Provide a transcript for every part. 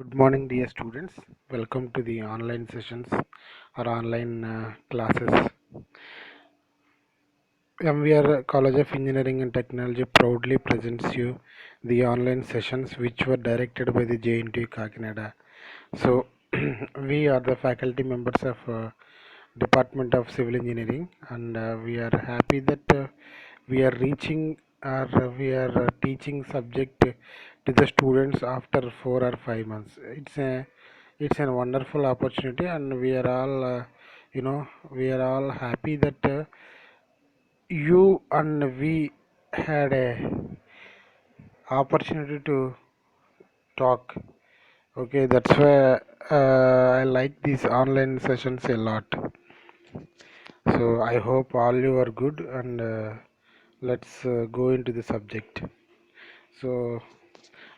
Good morning, dear students. Welcome to the online sessions or online classes. MVR College of Engineering and Technology proudly presents you the online sessions which were directed by the JNT Kakinada. So, we are the faculty members of Department of Civil Engineering, and we are happy that we are reaching or we are teaching subject to the students after 4 or 5 months. It's a wonderful opportunity, and we are all we are all happy that you and we had a opportunity to talk. Okay, that's why I like these online sessions a lot. So I hope all you are good, and let's go into the subject. So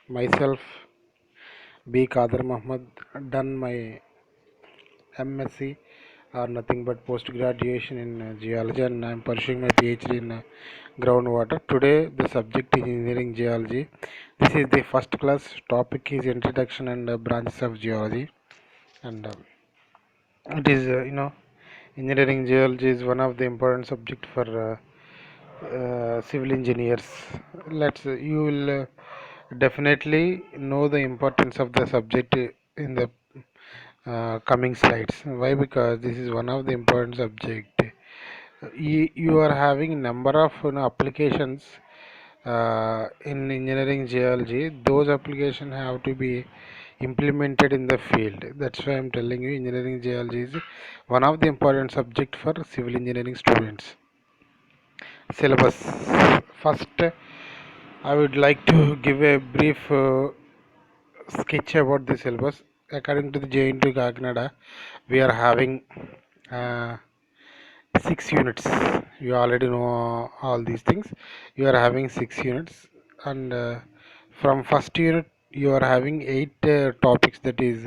myself, B. Kader Muhammad, done my MSc or nothing but post graduation in geology, and I am pursuing my PhD in groundwater. Today the subject is engineering geology. This is the first class. Topic is introduction and branches of geology, and it is engineering geology is one of the important subject for civil engineers. You will definitely know the importance of the subject in the coming slides. Why? Because this is one of the important subject. You are having number of applications in engineering geology. Those applications have to be implemented in the field. That's why I'm telling you engineering geology is one of the important subject for civil engineering students. Syllabus. First, I would like to give a brief sketch about the syllabus. According to the JNT Kakinada, we are having uh, 6 units. You already know all these things. You are having 6 units, and from first unit you are having eight topics. That is,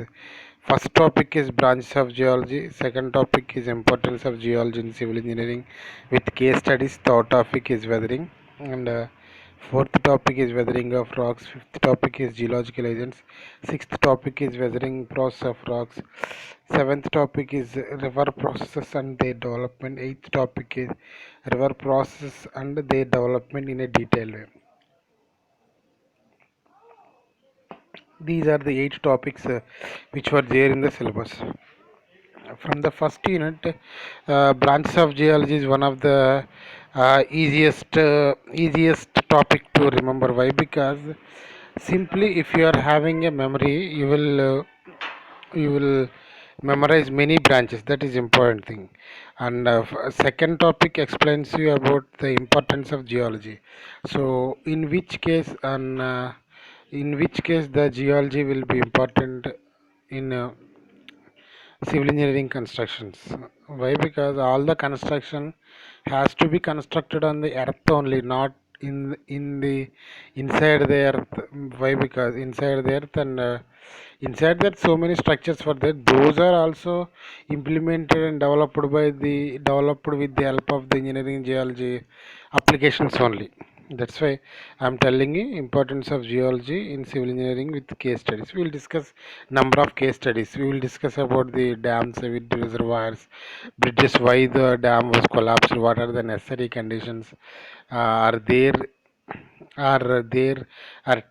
first topic is branches of geology. Second topic is importance of geology in civil engineering with case studies. Third topic is weathering, and fourth topic is weathering of rocks. Fifth topic is geological agents. Sixth topic is weathering process of rocks. Seventh topic is river processes and their development. Eighth topic is river process and their development in a detailed way. These are the eight topics which were there in the syllabus. From the first unit, branches of geology is one of the easiest topic to remember. Why? Because simply if you are having a memory, you will memorize many branches. That is important thing. And second topic explains you about the importance of geology. So in which case the geology will be important in civil engineering constructions. Why? Because all the construction has to be constructed on the earth only, not in the inside the earth. Why? Because inside the earth, and inside that so many structures for that, those are also implemented and developed with the help of the engineering geology applications only. That's why I'm telling you importance of geology in civil engineering with case studies. We will discuss number of case studies. We will discuss about the dams with reservoirs, bridges, why the dam was collapsed, what are the necessary conditions are there are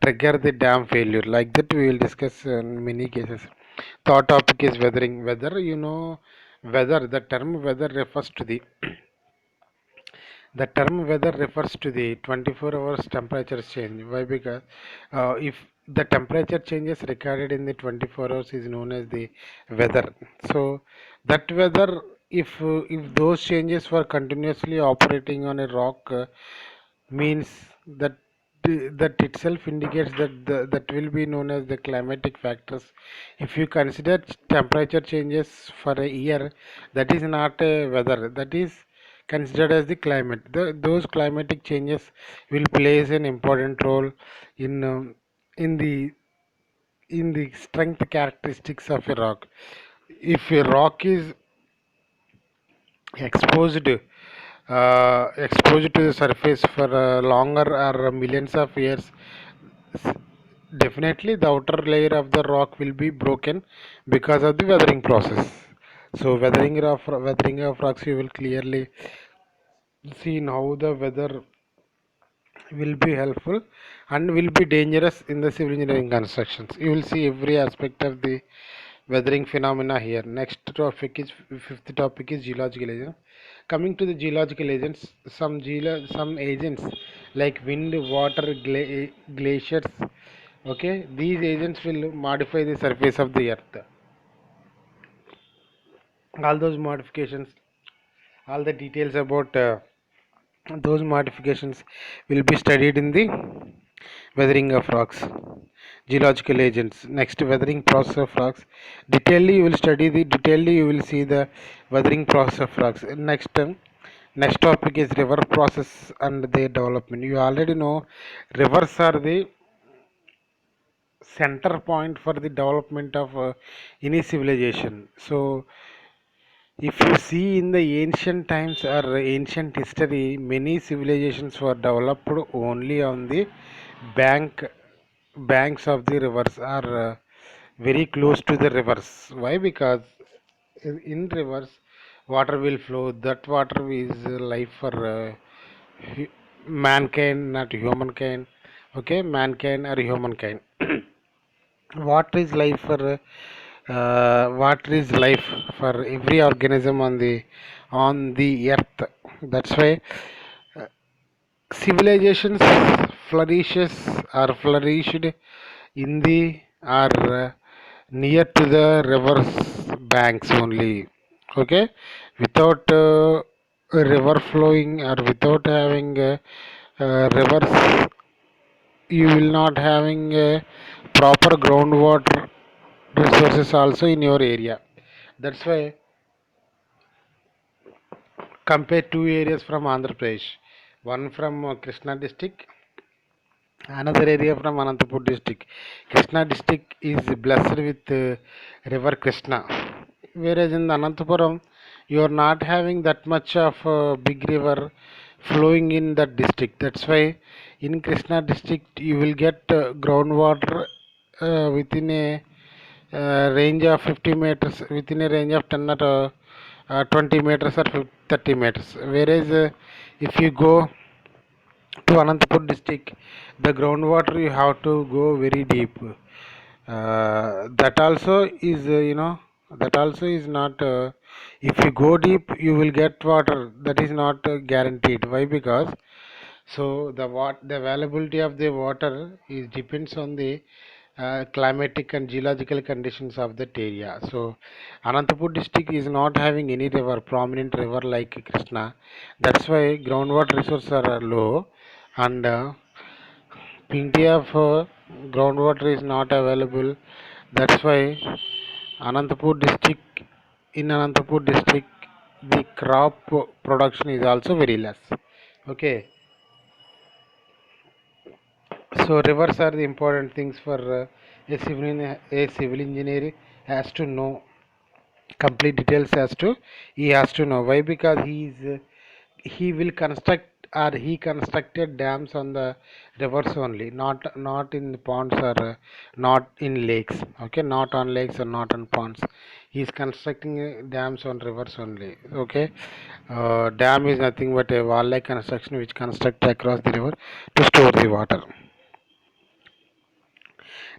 trigger the dam failure. Like that we will discuss in many cases. Third topic is weathering. Weather, the term weather refers to the 24 hours temperature change. Why? Because if the temperature changes recorded in the 24 hours is known as the weather. So that weather, if those changes were continuously operating on a rock, means that that itself indicates that will be known as the climatic factors. If you consider temperature changes for a year, that is not a weather. That is considered as the climate. Those climatic changes will plays an important role in in the in the strength characteristics of a rock. If a rock is exposed exposed to the surface for longer or millions of years, Definitely, the outer layer of the rock will be broken because of the weathering process. So, weathering of rocks, you will clearly see how the weather will be helpful and will be dangerous in the civil engineering constructions. You will see every aspect of the weathering phenomena here. Next topic is fifth topic is geological agents. Coming to the geological agents, some agents like wind, water, glaciers. Okay, these agents will modify the surface of the earth. All those modifications, all the details about those modifications will be studied in the weathering of rocks. Geological agents. Next, weathering process of rocks. Detailedly you will see the weathering process of rocks. Next topic is river process and their development. You already know rivers are the center point for the development of any civilization. So if you see in the ancient times or ancient history, many civilizations were developed only on the bank banks of the rivers or very close to the rivers. Why? Because in rivers, water will flow. That water is life for mankind, not humankind. Okay, mankind or humankind. Water is life for water is life for every organism on the earth. That's why civilizations flourishes or flourished in the or near to the rivers banks only. Okay, without a river flowing or without having rivers, you will not having proper groundwater resources also in your area. That's why compare two areas from Andhra Pradesh, one from Krishna district, another area from Anantapur district. Krishna district is blessed with river Krishna, whereas in Anantapuram you are not having that much of big river flowing in that district. That's why in Krishna district you will get groundwater within a range of 50 meters, within a range of 10 or 20 meters or 30 meters. Whereas if you go to Anantapur district, the groundwater you have to go very deep. That also is, that also is not. If you go deep, you will get water. That is not guaranteed. Why? Because the availability of the water is depends on the climatic and geological conditions of that area. So Anantapur district is not having any river, prominent river like Krishna. That's why groundwater resources are low, and plenty of groundwater is not available. That's why Anantapur district, in Anantapur district, the crop production is also very less. Okay, so rivers are the important things for a civil engineer has to know complete details as to he has to know. Why? Because he will construct or he constructed dams on the rivers only, not in the ponds or not in lakes. Okay, not on lakes or not on ponds. He is constructing dams on rivers only. Okay, dam is nothing but a wall like construction which construct across the river to store the water.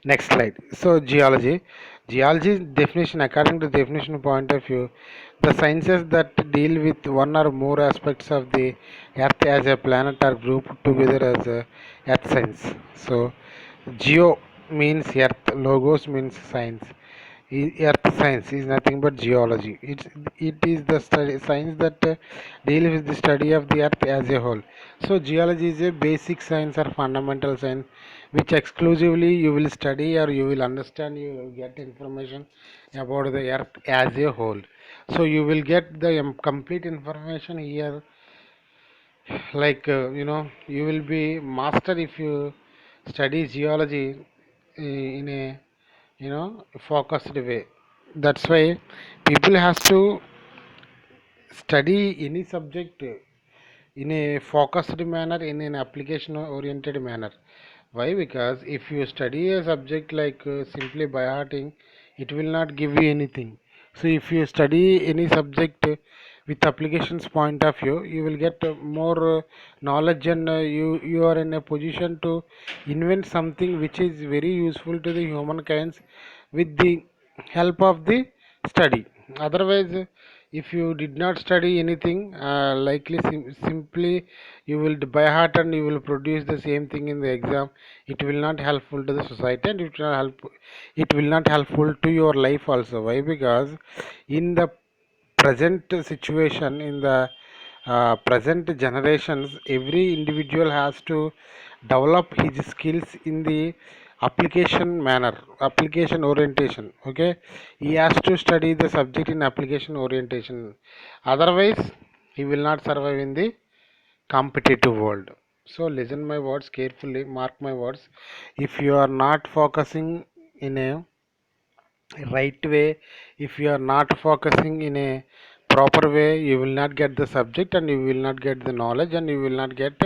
Next slide. So geology. Geology definition, according to the definition point of view, the sciences that deal with one or more aspects of the earth as a planet are grouped together as a earth science. So geo means earth, logos means science. Earth science is nothing but geology. It is the science that deals with the study of the earth as a whole. So geology is a basic science or fundamental science which exclusively you will study or you will understand, you will get information about the earth as a whole. So you will get the complete information here, like you will be master if you study geology in a focused way. That's why people has to study any subject in a focused manner, in an application oriented manner. Why? Because if you study a subject like simply by hearting, it will not give you anything. So if you study any subject with applications point of view, you will get more knowledge, and you are in a position to invent something which is very useful to the humankind with the help of the study. Otherwise, if you did not study anything, likely simply you will by heart and you will produce the same thing in the exam. It will not helpful to the society, and it will not helpful to your life also. Why? Because in the present situation, in the present generations, every individual has to develop his skills in the application manner, application orientation. Okay, he has to study the subject in application orientation. Otherwise, he will not survive in the competitive world. So listen my words carefully, mark my words. If you are not focusing in a right way, if you are not focusing in a proper way, you will not get the subject, and you will not get the knowledge, and you will not get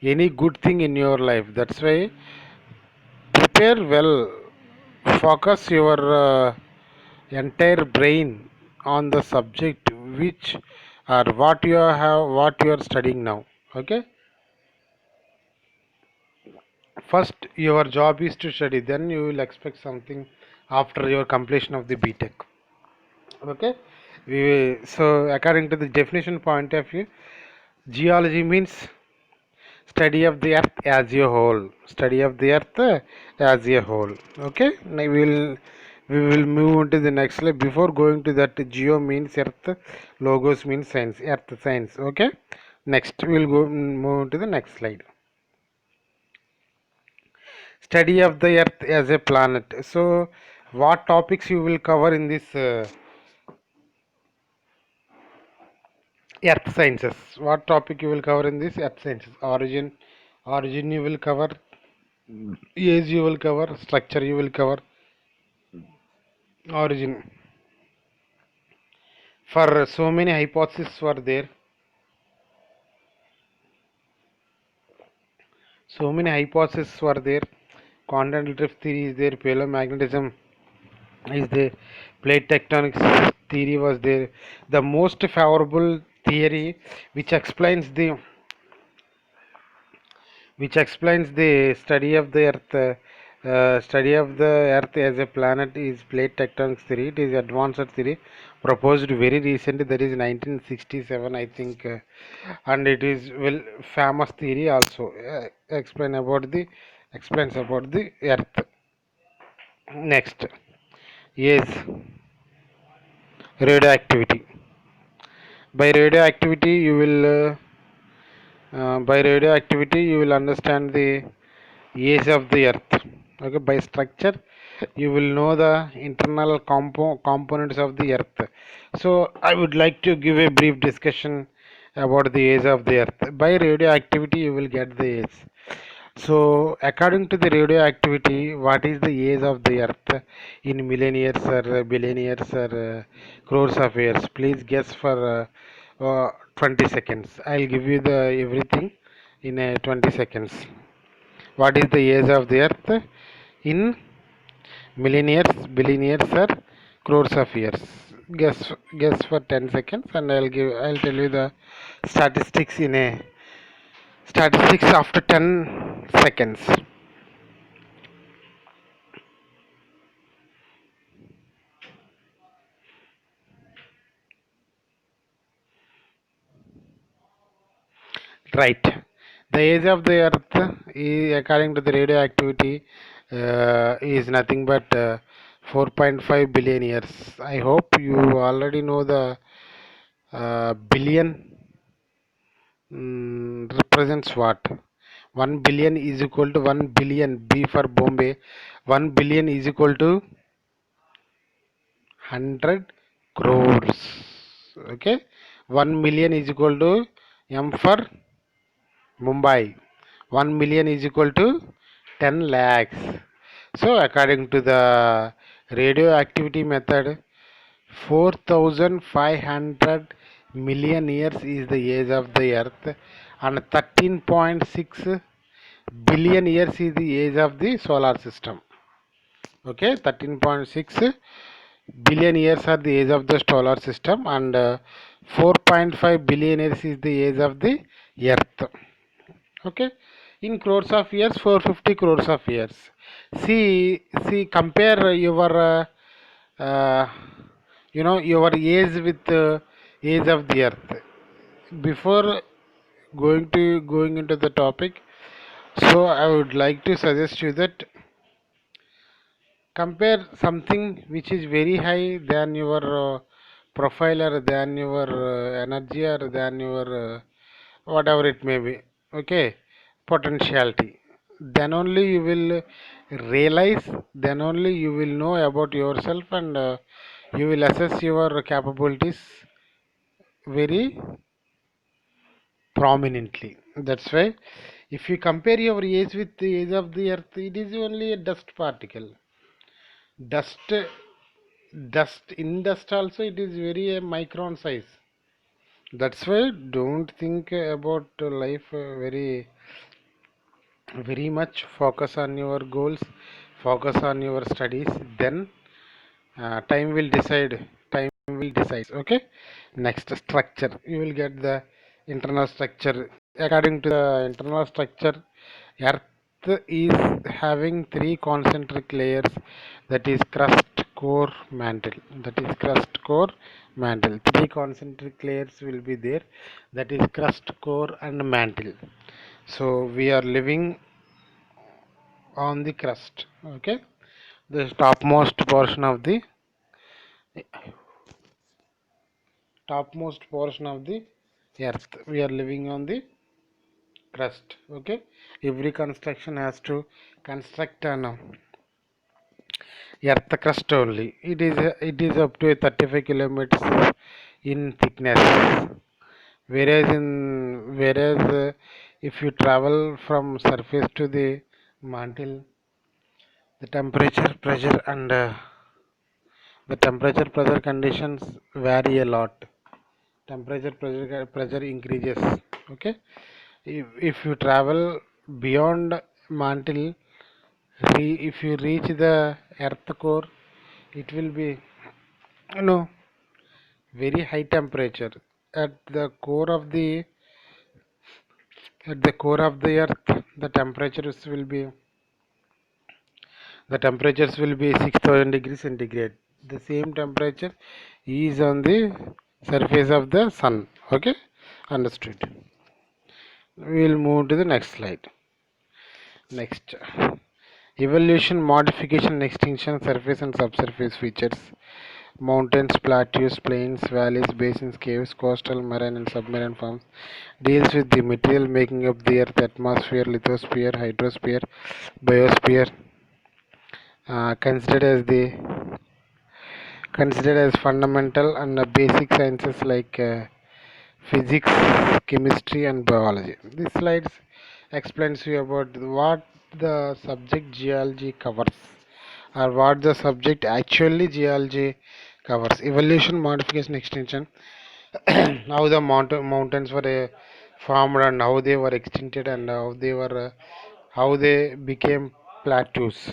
any good thing in your life. That's why prepare well, focus your entire brain on the subject which or what you are studying now. Okay, first your job is to study, then you will expect something after your completion of the btech. Okay, so according to the definition point of view, geology means study of the earth as a whole. Study of the earth as a whole. Okay, now we will move on to the next slide. Before going to that, geo means earth, logos means science, earth science. Okay, next we'll go move on to the next slide. Study of the earth as a planet. So, what topics you will cover in this earth sciences? What topic you will cover in this earth sciences? Origin you will cover, age you will cover, structure you will cover. Origin. For so many hypotheses were there. So many hypotheses were there. Continental drift theory is there. Paleomagnetism is there. Plate tectonics theory was there. The most favorable theory which explains the study of the study of the earth as a planet is plate tectonics theory. It is advanced theory proposed very recently, that is 1967 I think, and it is well famous theory also. Explains about the earth. Next is radioactivity. By radioactivity you will understand the age of the earth. Okay, by structure you will know the internal components of the earth. So I would like to give a brief discussion about the age of the earth. By radioactivity you will get the age. So according to the radioactivity, what is the age of the earth in million years or billion years or crores of years? Please guess for 20 seconds. I'll give you the everything in 20 seconds. What is the age of the earth in million years, billion years, or crores of years? Guess for 10 seconds, and I'll tell you the statistics in a statistics after 10 seconds. Right. The age of the earth is, according to the radioactivity, is nothing but 4.5 billion years. I hope you already know the billion represents what? 1 billion is equal to 1 billion. B for Bombay. 1 billion is equal to 100 crores. Okay. 1 million is equal to M for Mumbai. 1 million is equal to 10 lakhs. So, according to the radioactivity method, 4,500 million years is the age of the earth, and 13.6 billion years is the age of the solar system. Okay, 13.6 billion years are the age of the solar system, and 4.5 billion years is the age of the earth. Okay, in crores of years, 450 crores of years. See, compare your uh, your age with age of the earth. Before going into the topic, so I would like to suggest you that compare something which is very high than your profile, or than your energy, or than your whatever it may be. Okay, potentiality, then only you will realize, then only you will know about yourself, and you will assess your capabilities very prominently. That's why if you compare your age with the age of the earth, it is only a dust particle. Dust dust in dust also, it is very a micron size. That's why don't think about life very much. Focus on your goals, focus on your studies, then time will decide. Okay, next, structure. You will get the internal structure. According to the internal structure, earth is having three concentric layers, that is crust, core, mantle. Three concentric layers will be there, that is crust, core, and mantle. So we are living on the crust. Okay, the topmost portion of the earth, we are living on the crust. Okay, every construction has to construct an earth crust only. It is up to 35 kilometers in thickness, whereas if you travel from surface to the mantle, the temperature pressure conditions vary a lot. Pressure increases. Okay, if you travel beyond mantle, if you reach the earth core, it will be, you know very high temperature. At the core of the at the core of the earth, the temperatures will be 6,000 degrees centigrade. The same temperature is on the surface of the sun. Okay, understood. We will move to the next slide. Next, evolution, modification, extinction, surface and subsurface features. Mountains, plateaus, plains, valleys, basins, caves, coastal, marine and submarine forms. Deals with the material making up the earth, atmosphere, lithosphere, hydrosphere, biosphere. Considered as fundamental and basic sciences like physics, chemistry, and biology. This slides explains you about what the subject geology covers, or what the subject actually geology covers. Evolution, modification, extinction. How the mountains were formed, and how they were extincted, and how they became plateaus,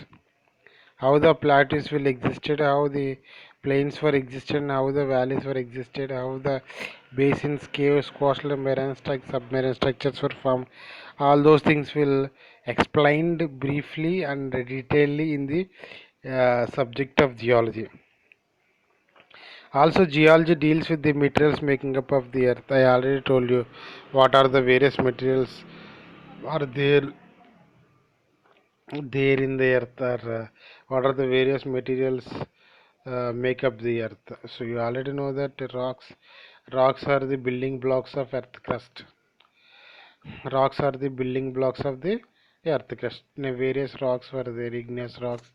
how the plateaus will existed, how the plains were existed, and how the valleys were existed, how the basins, caves, coastal and marine submarine structures were formed. All those things will explained briefly and detailedly in the subject of geology. Also, geology deals with the materials making up of the earth. I already told you what are the various materials are there in the earth, or what are the various materials make up the earth. So you already know that rocks are the building blocks of earth crust. Rocks are the building blocks of the earth crust. Various rocks were there: igneous rocks,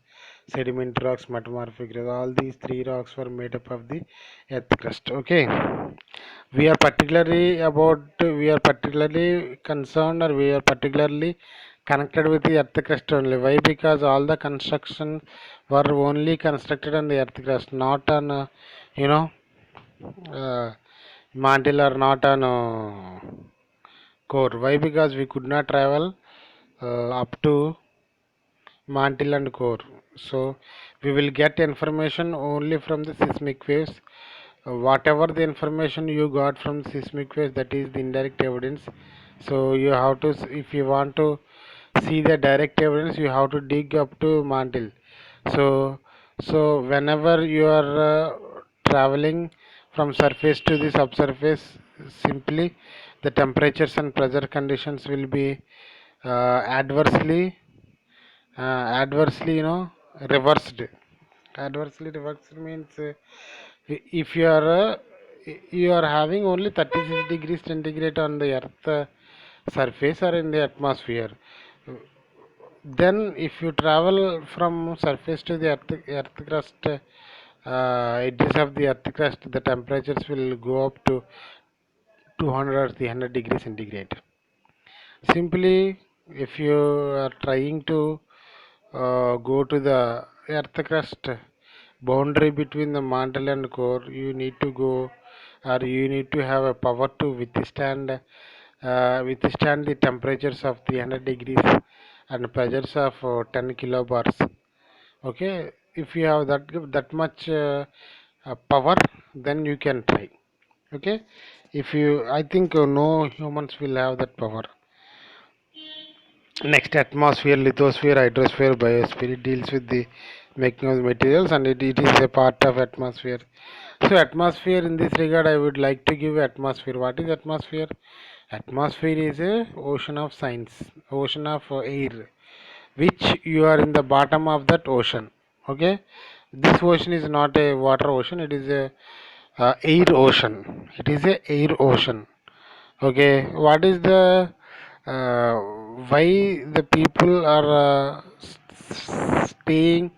sedimentary rocks, metamorphic rocks. All these three rocks were made up of the earth crust. Okay, we are particularly concerned, or we are particularly connected with the earth crust only. Why? Because all the construction were only constructed on the earth crust, not on you know uh, mantle, or not on core. Why? Because we could not travel up to mantle and core. So we will get information only from the seismic waves. Whatever the information you got from seismic waves, that is the indirect evidence. So you have to, if you want to see the direct evidence, you have to dig up to mantle. So, so whenever you are traveling from surface to the subsurface, simply the temperatures and pressure conditions will be adversely adversely, reversed. Adversely reversed means if you are having only 36 degrees centigrade on the earth surface or in the atmosphere, then if you travel from surface to the earth crust, edges of the earth crust, the temperatures will go up to 200 or 300 degrees centigrade. Simply, if you are trying to go to the earth crust boundary between the mantle and core, you need to go, or you need to have a power to withstand the temperatures of 300 degrees and pressures of 10 kilobars. Okay, if you have that much power, then you can try. Okay, if you, I think no humans will have that power. Next, atmosphere, lithosphere, hydrosphere, biosphere, it deals with the making of the materials, and it is a part of atmosphere. So atmosphere, in this regard, I would like to give atmosphere. What is atmosphere? Atmosphere is a ocean of science, ocean of air, which you are in the bottom of that ocean. Okay, this ocean is not a water ocean, it is a air ocean. It is a air ocean. Okay, what is the uh, why the people are staying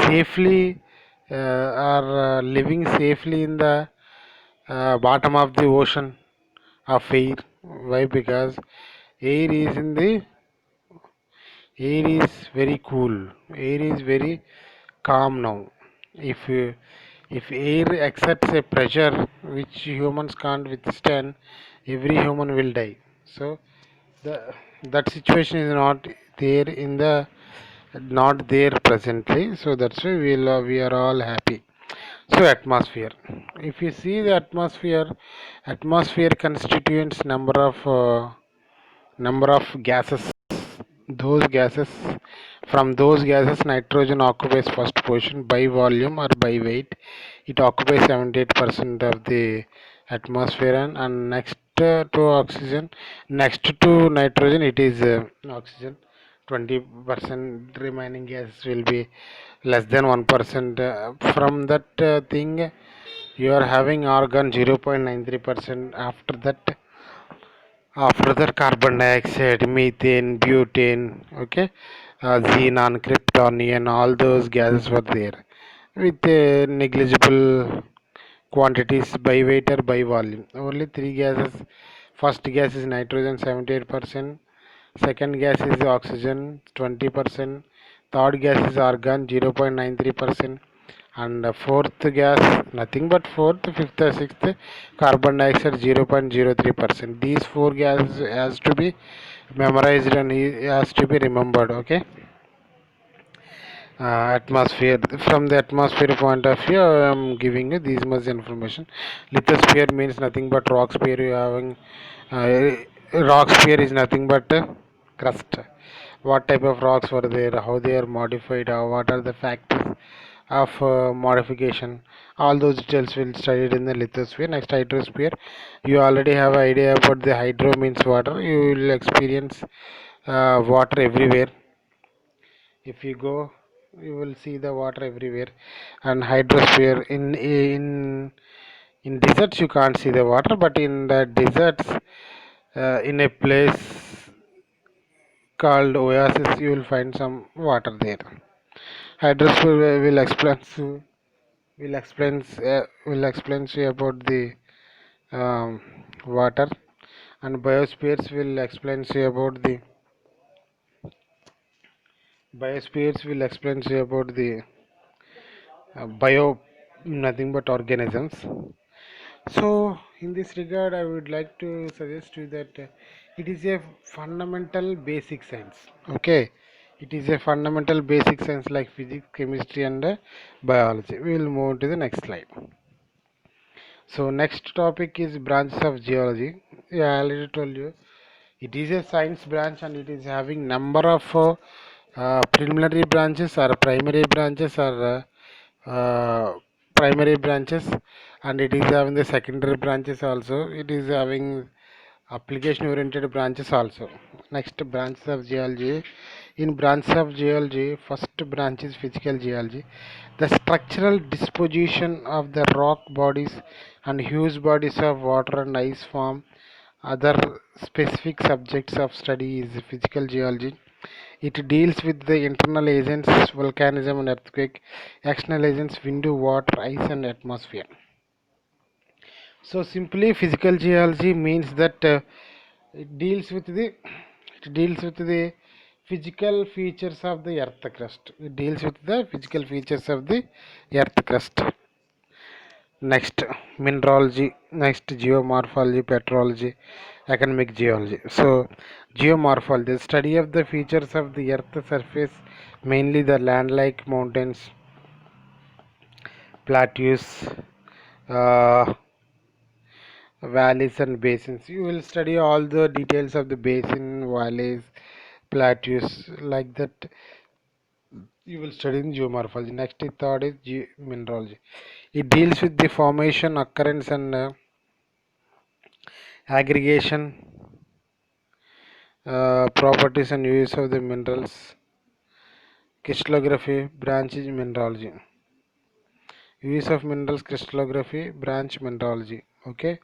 safely, are living safely in the bottom of the ocean of air? Why? Because air is in the air is very cool. Air is very calm now. If if air accepts a pressure which humans can't withstand, every human will die. So the that situation is not there in the not there presently. So that's why we are all happy. So atmosphere. If you see the atmosphere, atmosphere constituents number of gases. Those gases, from those gases, nitrogen occupies first position by volume or by weight. It occupies 78% of the atmosphere, and next to oxygen, next to nitrogen, it is oxygen. 20% remaining gas will be less than 1%. From that thing, you are having argon 0.93%. After that, carbon dioxide, methane, butane, okay, xenon, krypton, and all those gases were there with negligible quantities by weight or by volume. Only three gases. First gas is nitrogen, 78%. Second gas is oxygen, 20%. Third gas is argon, 0.93%. And fourth gas, nothing but fourth, fifth, sixth, carbon dioxide 0.03%. These four gases has to be memorized and has to be remembered. Okay, atmosphere. From the atmosphere point of view, I am giving you this much information. Lithosphere means nothing but rock sphere. You having rock sphere is nothing but crust. What type of rocks were there? How they are modified? What are the factors of modification? All those details will studied in the lithosphere. Next, hydrosphere. You already have idea about the hydro means water. You will experience water everywhere. If you go, you will see the water everywhere. And hydrosphere, in deserts you can't see the water, but in the deserts, in a place called oasis, you will find some water there. Hydrosphere will explain you about the um, water, and biospheres will explain you about the bio, nothing but organisms. So, in this regard, I would like to suggest you that It is a fundamental basic science. Okay, it is a fundamental basic science like physics, chemistry, and biology. We will move to the next slide. So next topic is branches of geology. Yeah, I already told you. It is a science branch and it is having number of preliminary branches or primary branches or primary branches, and it is having the secondary branches also. It is having application oriented branches also. Next, branches of geology. In branches of geology, first branch is physical geology. The structural disposition of the rock bodies and huge bodies of water and ice form. Other specific subjects of study is physical geology. It deals with the internal agents, volcanism and earthquake, external agents, wind, water, ice and atmosphere. So simply physical geology means that it deals with the it deals with the physical features of the earth crust. It deals with the physical features of the earth crust. Next, mineralogy. Next, geomorphology, petrology, economic geology. So geomorphology, the study of the features of the earth surface, mainly the land-like mountains, plateaus, uh, valleys and basins. You will study all the details of the basin, valleys, plateaus, like that. You will study in geomorphology. Next, third is mineralogy. It deals with the formation, occurrence, and aggregation, properties and use of the minerals. Crystallography, branch is mineralogy. Use of minerals, crystallography, branch mineralogy. Okay,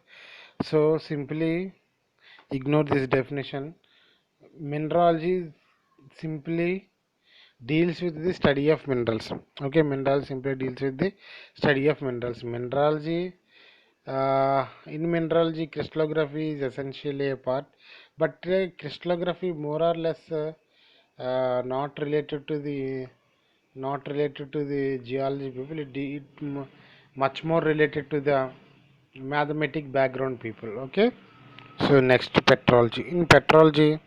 so simply ignore this definition. Mineralogy simply deals with the study of minerals. Okay, minerals simply deals with the study of minerals. Mineralogy, in mineralogy, crystallography is essentially a part, but crystallography more or less not related to the geology people. Much more related to the mathematic background people. Okay. So next, petrology. In petrology,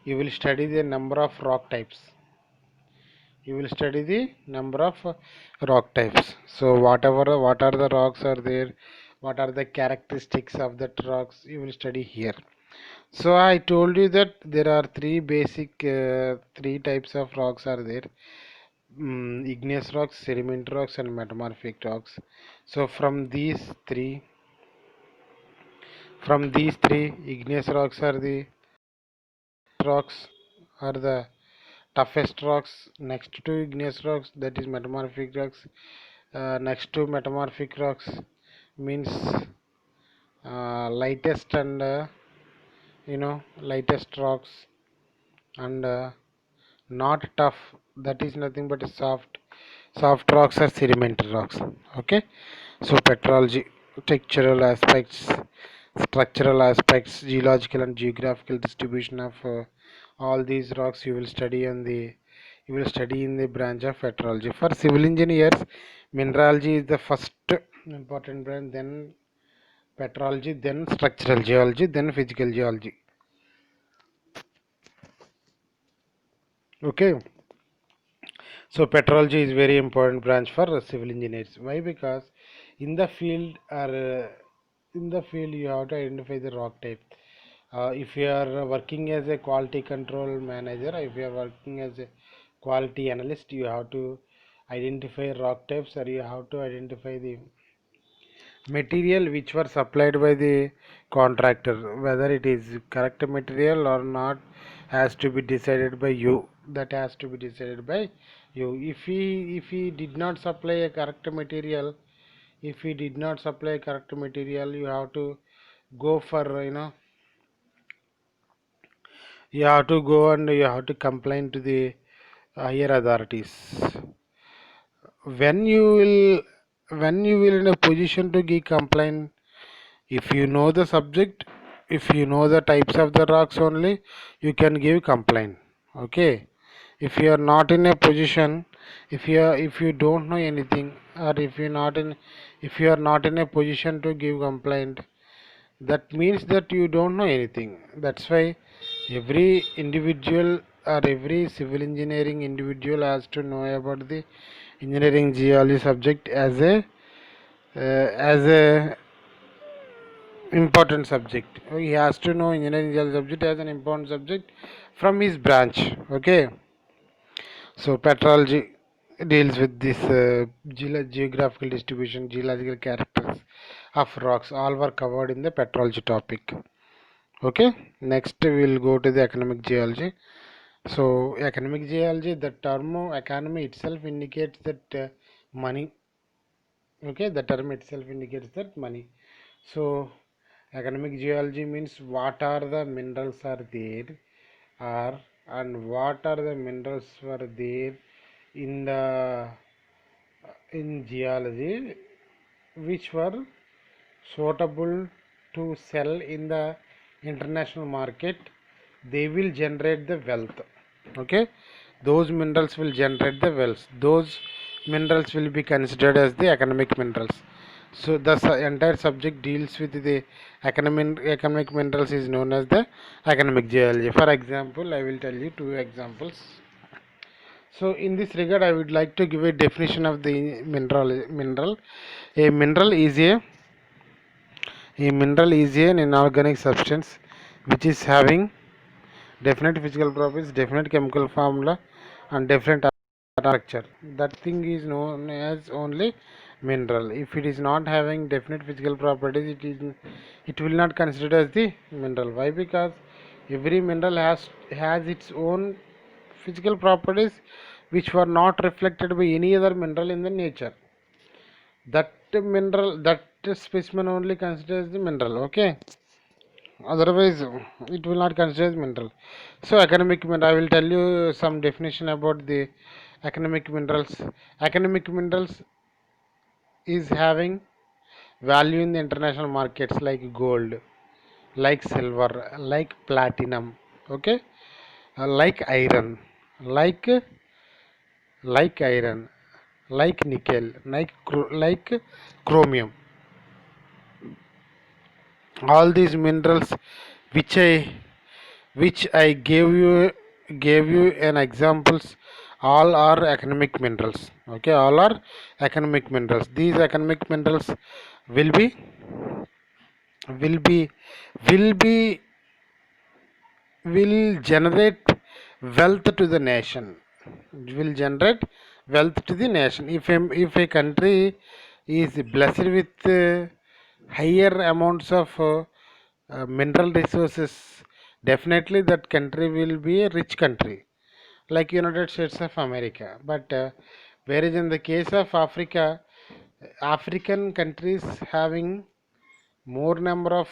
you will study the number of rock types. You will study the number of rock types. So what are the rocks are there, what are the characteristics of the rocks, you will study here. So I told you that there are three types of rocks are there. Igneous rocks, sedimentary rocks and metamorphic rocks. So from these three, igneous rocks are the toughest rocks. Next to igneous rocks, that is metamorphic rocks. Next to metamorphic rocks means lightest and lightest rocks, and not tough, that is nothing but a soft rocks are sedimentary rocks. Okay, so petrology, textural aspects, structural aspects, geological and geographical distribution of all these rocks you will study in the branch of petrology. For civil engineers, mineralogy is the first important branch, then petrology, then structural geology, then physical geology. Okay, so petrology is very important branch for civil engineers. Why? Because in the field or in the field you have to identify the rock type. If you are working as a quality control manager, if you are working as a quality analyst, you have to identify rock types, or you have to identify the material which were supplied by the contractor. Whether it is correct material or not has to be decided by you. That has to be decided by you. If he did not supply a correct material, if he did not supply correct material, you have to go for you have to go and you have to complain to the higher authorities. When you will when you will in a position to give complaint, if you know the subject, if you know the types of the rocks only, you can give complaint. Okay, if you are not in a position, if you don't know anything, or if you are not in a position to give complaint, that means that you don't know anything. That's why every individual or every civil engineering individual has to know about the engineering geology subject as a important subject. He has to know engineering geology subject as an important subject from his branch. Okay, so petrology deals with this geographical distribution, geological characters of rocks. All were covered in the petrology topic. Okay, next we'll go to the economic geology. So economic geology, the term economy itself indicates that money. Okay, the term itself indicates that money. So economic geology means what are the minerals are there are and what are the minerals were there in the in geology which were suitable to sell in the international market. They will generate the wealth. Okay, those minerals will generate the wealth. Those minerals will be considered as the economic minerals. So the entire subject deals with the economic minerals is known as the economic geology. For example, I will tell you two examples. So in this regard, I would like to give a definition of the mineral. A mineral is an inorganic substance which is having definite physical properties, definite chemical formula, and different structure. That thing is known as only mineral. If it is not having definite physical properties, it will not considered as the mineral. Why? Because every mineral has its own physical properties which were not reflected by any other mineral in the nature. That mineral, that specimen only considers the mineral. Okay, otherwise it will not consider as mineral. So economic mineral, I will tell you some definition about the economic minerals. Economic minerals is having value in the international markets like gold, like silver, like platinum. Okay, like iron, like iron, like nickel, like chromium. All these minerals which I gave you an examples, all are economic minerals. Okay, all are economic minerals. These economic minerals will be will be will be will generate wealth to the nation. Will generate wealth to the nation. If a country is blessed with higher amounts of mineral resources, definitely that country will be a rich country like United States of America. But whereas in the case of Africa, African countries having more number of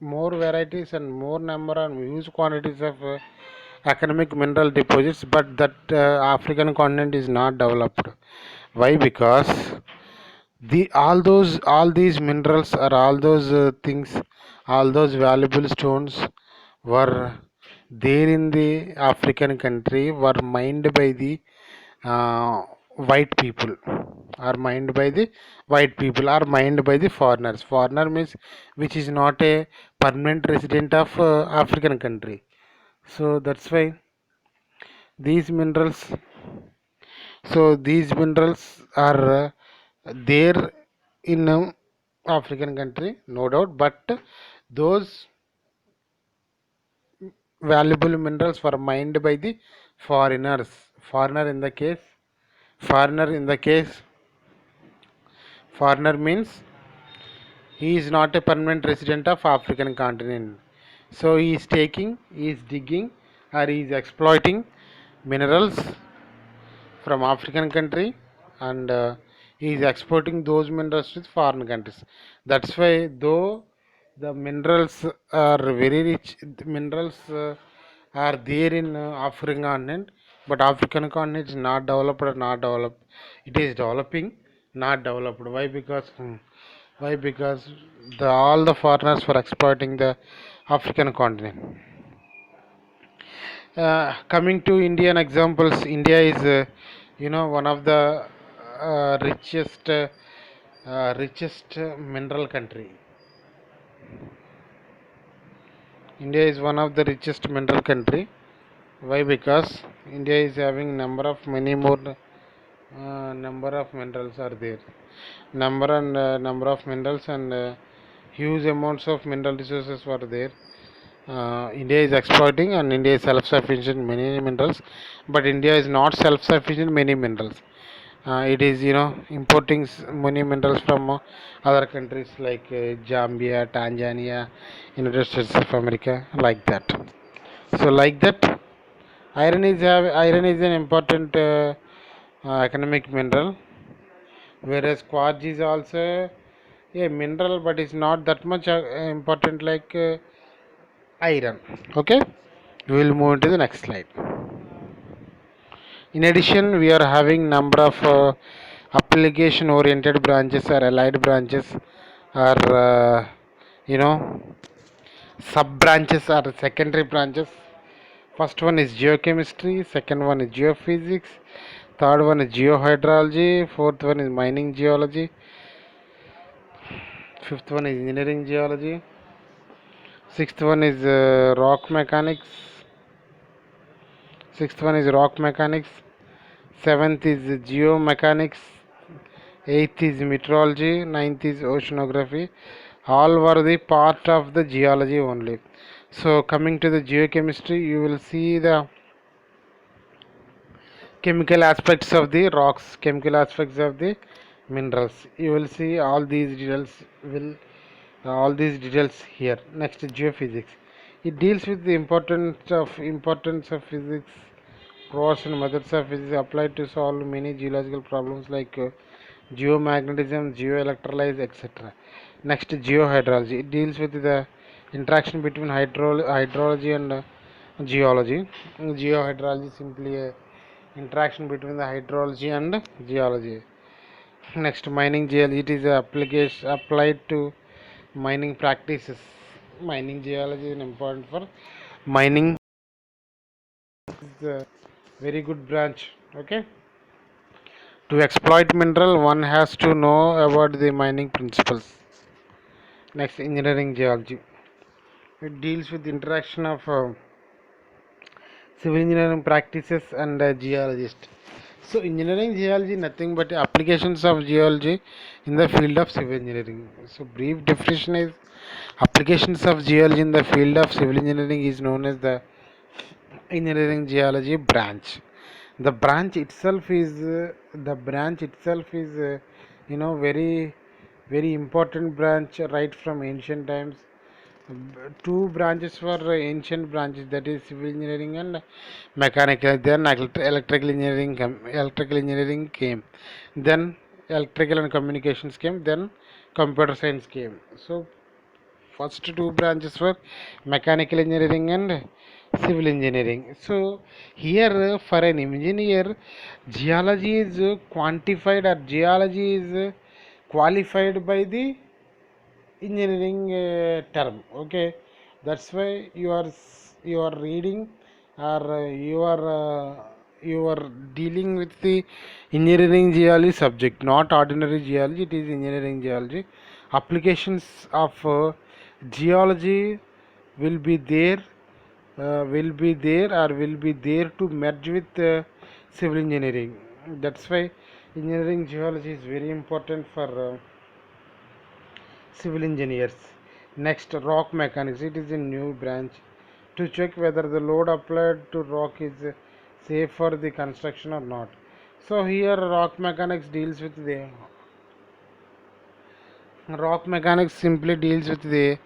more varieties and more number and huge quantities of economic mineral deposits, but that African continent is not developed. Why? Because all these minerals or all those things, all those valuable stones were there in the African country, were mined by the uh, white people, are mined by the white people, are mined by the foreigners. Foreigner means which is not a permanent resident of African country. So that's why these minerals, these minerals are there in African country, no doubt, but those valuable minerals were mined by the foreigners. Foreigner in the case, foreigner in the case, foreigner means he is not a permanent resident of African continent. So he is taking, he is digging, or he is exploiting minerals from African country, and he is exporting those minerals to foreign countries. That's why though the minerals are very rich, the minerals are there in African continent, but African continent is not developed or not developed. It is developing, not developed. Why? Because all the foreigners were exploiting the African continent. Coming to Indian examples, India is one of the richest mineral country. India is one of the richest mineral country. Why? Because India is having many more number of minerals are there. Number of minerals and huge amounts of mineral resources were there. India is exploiting and India is self-sufficient in many minerals, but India is not self-sufficient in many minerals. It is importing many minerals from other countries like Zambia, Tanzania, United States of America, like that. So like that, iron is an important economic mineral, whereas quartz is also a mineral, but it's not that much important like iron. Okay, we will move to the next slide. In addition, we are having number of application oriented branches or allied branches or you know sub branches or secondary branches. First one is geochemistry, second one is geophysics, third one is geohydrology, fourth one is mining geology, fifth one is engineering geology, sixth one is rock mechanics, sixth one is rock mechanics, seventh is geomechanics, eighth is meteorology, ninth is oceanography. All were the part of the geology only. So coming to the geochemistry, you will see the chemical aspects of the rocks, chemical aspects of the minerals. You will see all these details here. Next, geophysics. It deals with the importance of physics, pros and methods of physics applied to solve many geological problems like geomagnetism, geoelectrolysis, etc. Next, geohydrology. It deals with the interaction between hydrology and geology. Geohydrology is simply a interaction between the hydrology and geology. Next, mining geology. It is a application applied to mining practices. Mining geology is important for mining. Is a very good branch. Okay. To exploit mineral, one has to know about the mining principles. Next, engineering geology. It deals with the interaction of civil engineering practices and geologists. So, engineering geology nothing but applications of geology in the field of civil engineering. So, brief definition is applications of geology in the field of civil engineering is known as the engineering geology branch. The branch itself is very very important branch right from ancient times. Two branches were ancient branches, that is civil engineering and mechanical. Then electrical engineering came. Then electrical and communications came. Then computer science came. So first two branches were mechanical engineering and civil engineering. So here for an engineer, geology is quantified or geology is qualified by the engineering term. Okay, that's why you are reading or you are dealing with the engineering geology subject, not ordinary geology. It is engineering geology. Applications of geology will be there will be there to merge with civil engineering. That's why engineering geology is very important for civil engineers. Next, rock mechanics. It is a new branch to check whether the load applied to rock is safe for the construction or not. So here rock mechanics deals with the rock mechanics simply deals with the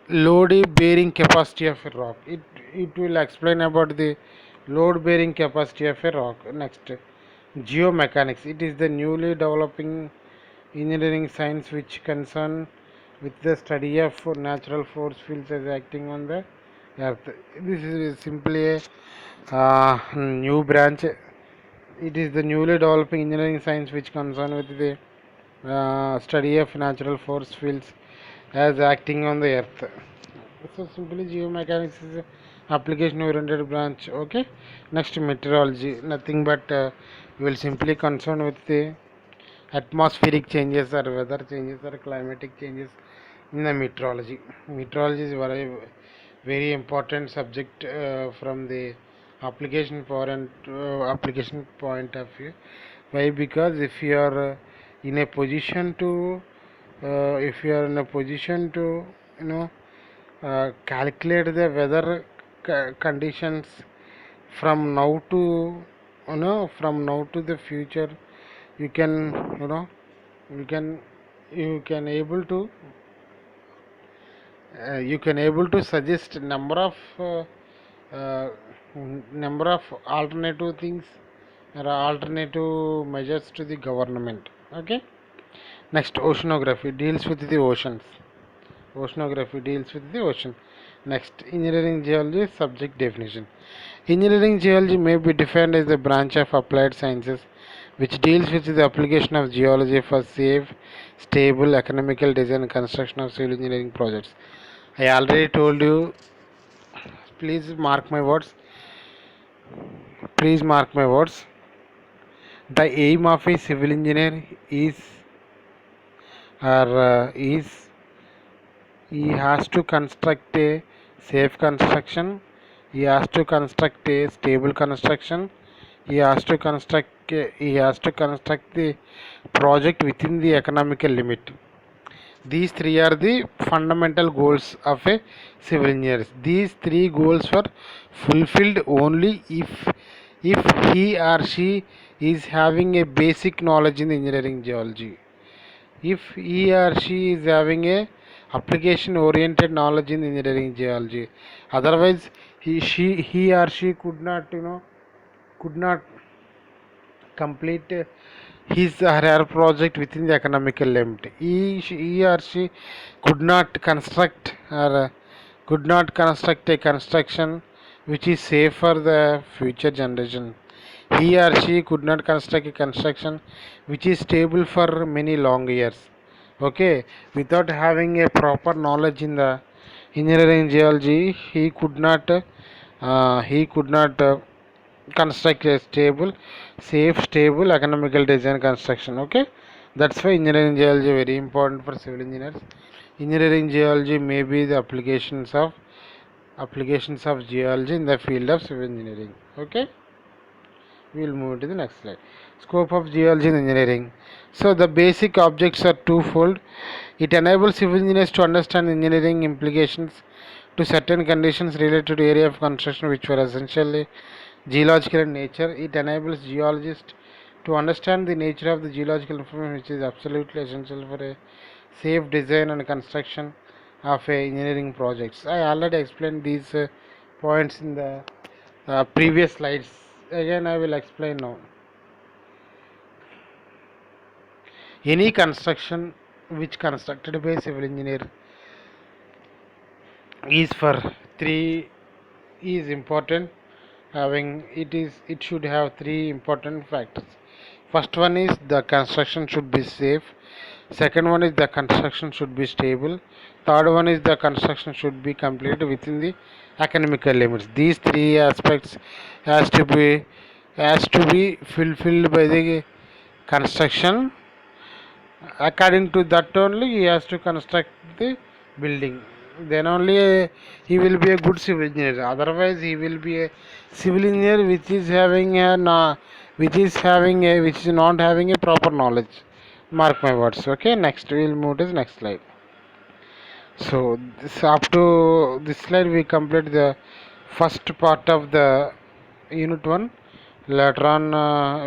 load bearing capacity of a rock. It will explain about the load bearing capacity of a rock. Next, geomechanics. It is the newly developing engineering science which concern with the study of natural force fields as acting on the earth. This is simply a new branch. It is the newly developing engineering science which concern with the study of natural force fields as acting on the earth. So simply geomechanics is a application oriented branch. Okay. Next, meteorology. Nothing but we will simply concern with the atmospheric changes or weather changes or climatic changes in the meteorology. Meteorology is very important subject from the application point of view. Why? Because if you are in a position to if you are in a position to you know calculate the weather conditions from now to from now to the future, you can you know you can you can able to you can able to suggest uh, number of alternative things or alternative measures to the government. Okay. Next, oceanography deals with the oceans. Oceanography deals with the ocean. Next, engineering geology subject definition. Engineering geology may be defined as a branch of applied sciences which deals with the application of geology for safe, stable, economical design and construction of civil engineering projects. I already told you, please mark my words. Please mark my words. The aim of a civil engineer is he has to construct a safe construction, he has to construct a stable construction, he has to construct the project within the economical limit. These three are the fundamental goals of a civil engineer. These three goals were fulfilled only if he or she is having a basic knowledge in engineering geology. If he or she is having a application oriented knowledge in engineering geology, otherwise he or she could not complete his or her project within the economical limit. He or she could not construct or could not construct a construction which is safe for the future generation. He or she could not construct a construction which is stable for many long years. Okay, without having a proper knowledge in the engineering geology, he could not construct a stable, safe, stable, economical design construction. Okay, that's why engineering geology is very important for civil engineers. Engineering geology may be the applications of geology in the field of civil engineering. Okay, we will move to the next slide. Scope of geology in engineering. So the basic objects are twofold. It enables civil engineers to understand engineering implications to certain conditions related to area of construction which were essentially geological in nature. It enables geologists to understand the nature of the geological information which is absolutely essential for a safe design and construction of a engineering projects. I already explained these points in the previous slides. Again, I will explain now. Any construction which constructed by civil engineer is for three is important. It should have three important factors. First one is the construction should be safe. Second one is the construction should be stable. Third one is the construction should be completed within the economical limits. These three aspects has to be has to be fulfilled by the construction. According to that only he has to construct the building. Then only he will be a good civil engineer. Otherwise, he will be a civil engineer which is not having a proper knowledge. Mark my words. Okay. Next, we will move to the next slide. So this up to this slide we complete the first part of the unit one. Later on,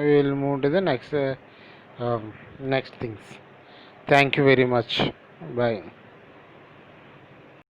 we will move to the next things. Thank you very much. Bye.